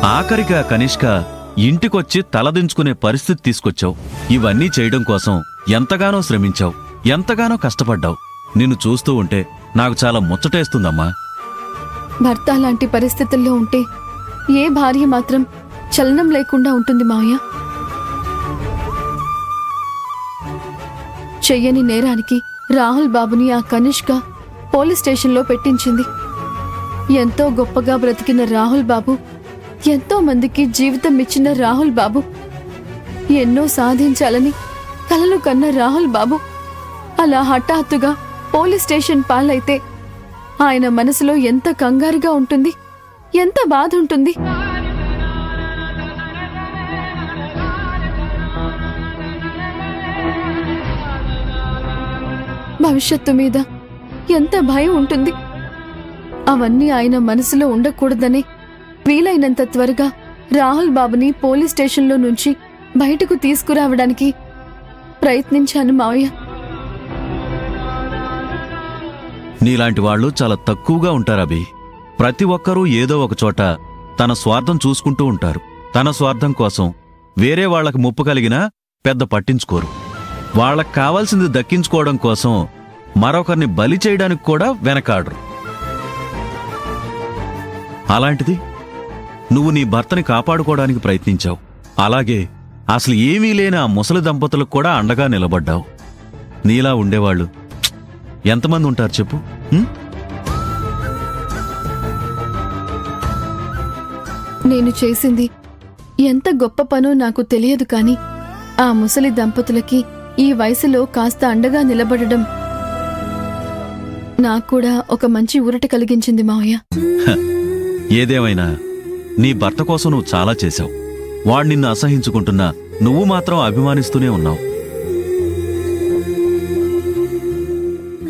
ఆఖరికి ఆ కనిష్క ఇంటికొచ్చి తలదించుకునే పరిస్థితి తీసుకొచ్చావు. ఇవన్నీ చేయడం కోసం ఎంతగానో శ్రమించావు, ఎంతగానో కష్టపడ్డావు. నిన్ను చూస్తూ ఉంటే నాకు చాలా ముచ్చటేస్తుందమ్మా. భర్త లాంటి పరిస్థితుల్లో ఉంటే ఏ భార్య మాత్రం చలనం లేకుండా ఉంటుంది మావయ్య. చెయ్యని నేరానికి రాహుల్ బాబుని ఆ కనిష్క పోలీస్ స్టేషన్లో పెట్టించింది. ఎంతో గొప్పగా బ్రతికిన రాహుల్ బాబు, ఎంతో మందికి జీవితం ఇచ్చిన రాహుల్ బాబు, ఎన్నో సాధించాలని కలలు కన్న రాహుల్ బాబు అలా హఠాత్తుగా పోలీస్ స్టేషన్ పాలైతే ఆయన మనసులో ఎంత కంగారుగా ఉంటుంది, ఎంత బాధ ఉంటుంది. భవిష్యత్తు మీద ఎంత భయం ఉంటుంది. అవన్నీ ఆయన మనసులో ఉండకూడదనే వీలైనంత త్వరగా రాహుల్ బాబుని పోలీస్ స్టేషన్లో నుంచి బయటకు తీసుకురావడానికి ప్రయత్నించాను మావయ్య. నీలాంటి వాళ్ళు చాలా తక్కువగా ఉంటారబి. ప్రతి ఒక్కరూ ఏదో ఒక చోట తన స్వార్థం చూసుకుంటూ ఉంటారు. తన స్వార్థం కోసం వేరే వాళ్లకు ముప్పు కలిగినా పెద్ద పట్టించుకోరు. వాళ్లకు కావాల్సింది దక్కించుకోవడం కోసం మరొకరిని బలి చేయడానికి కూడా వెనకాడరు. అలాంటిది నువ్వు నీ భర్తని కాపాడుకోవడానికి ప్రయత్నించావు. అలాగే అసలు ఏమీ లేని ఆ ముసలి దంపతులకు కూడా అండగా నిలబడ్డావు. నీలా ఉండేవాళ్ళు ఎంతమంది ఉంటారు చెప్పు? నేను చేసింది ఎంత గొప్ప పనో నాకు తెలియదు, కానీ ఆ ముసలి దంపతులకి ఈ వయసులో కాస్త అండగా నిలబడడం నాకూడా ఒక మంచి ఊరట కలిగించింది మావయ్య. ఏదేమైనా నీ భర్త కోసం నువ్వు చాలా చేశావు. వాడు నిన్ను అసహించుకుంటున్నా నువ్వు మాత్రం అభిమానిస్తూనే ఉన్నావు.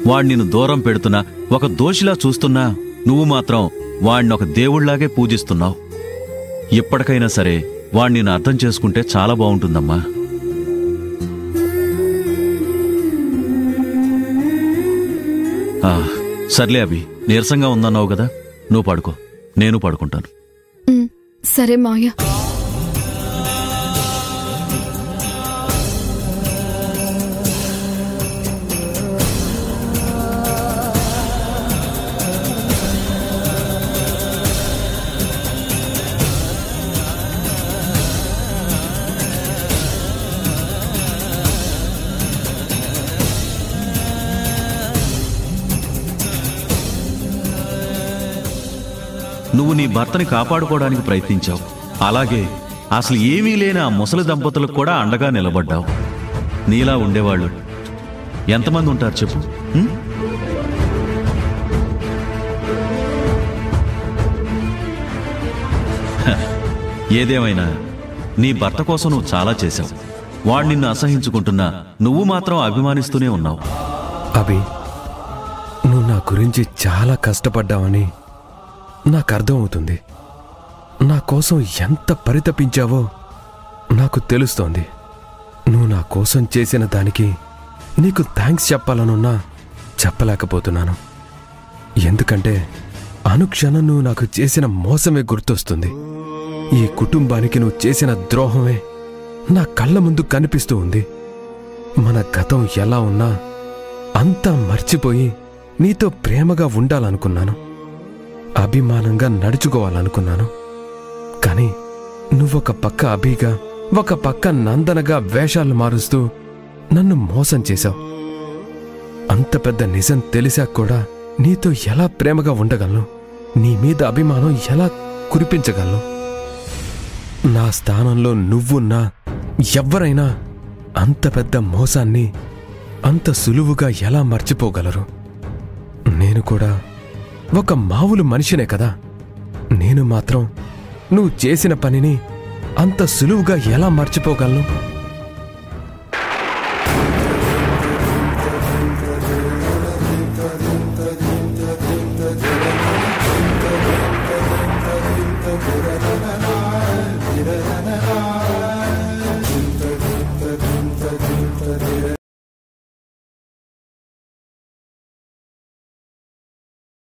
వాడు నిన్ను దూరం పెడుతున్నా, ఒక దోషిలా చూస్తున్నా నువ్వు మాత్రం వాణ్ణి ఒక దేవుళ్లాగే పూజిస్తున్నావు. ఇప్పటికైనా సరే వాణ్ణి నిన్ను అర్థం చేసుకుంటే చాలా బావుంటుందమ్మా. సర్లే అభి, నీరసంగా ఉందన్నావు కదా, నువ్వు పడుకో, నేను పడుకుంటాను. సరే మావయ్య. నువ్వు నీ భర్తని కాపాడుకోవడానికి ప్రయత్నించావు. అలాగే అసలు ఏమీ లేని ఆ ముసలి దంపతులకు కూడా అండగా నిలబడ్డావు. నీలా ఉండేవాళ్ళు ఎంతమంది ఉంటారు చెప్పు? ఏదేమైనా నీ భర్త కోసం నువ్వు చాలా చేశావు. వాడు నిన్ను అసహించుకుంటున్నా నువ్వు మాత్రం అభిమానిస్తూనే ఉన్నావు. అభి, నువ్వు నా గురించి చాలా కష్టపడ్డావని నాకు అర్థమవుతుంది. నా కోసం ఎంత పరితపించావో నాకు తెలుస్తోంది. నువ్వు నా కోసం చేసిన దానికి నీకు థ్యాంక్స్ చెప్పాలనున్నా చెప్పలేకపోతున్నాను. ఎందుకంటే అనుక్షణం నువ్వు నాకు చేసిన మోసమే గుర్తొస్తుంది. ఈ కుటుంబానికి నువ్వు చేసిన ద్రోహమే నా కళ్ళ ముందు కనిపిస్తూ ఉంది. మన గతం ఎలా ఉన్నా అంతా మర్చిపోయి నీతో ప్రేమగా ఉండాలనుకున్నాను, అభిమానంగా నడుచుకోవాలనుకున్నాను. కానీ నువ్వొక పక్క అభిగా, ఒక పక్క నందనగా వేషాలు మారుస్తూ నన్ను మోసం చేశావు. అంత పెద్ద నిజం తెలిసాక కూడా నీతో ఎలా ప్రేమగా ఉండగలను? నీ మీద అభిమానం ఎలా కురిపించగలను? నా స్థానంలో నువ్వున్నా ఎవ్వరైనా అంత పెద్ద మోసాన్ని అంత సులువుగా ఎలా మర్చిపోగలరు? నేను కూడా ఒక మామూలు మనిషినే కదా. నేను మాత్రం నువ్వు చేసిన పనిని అంత సులువుగా ఎలా మర్చిపోగలను?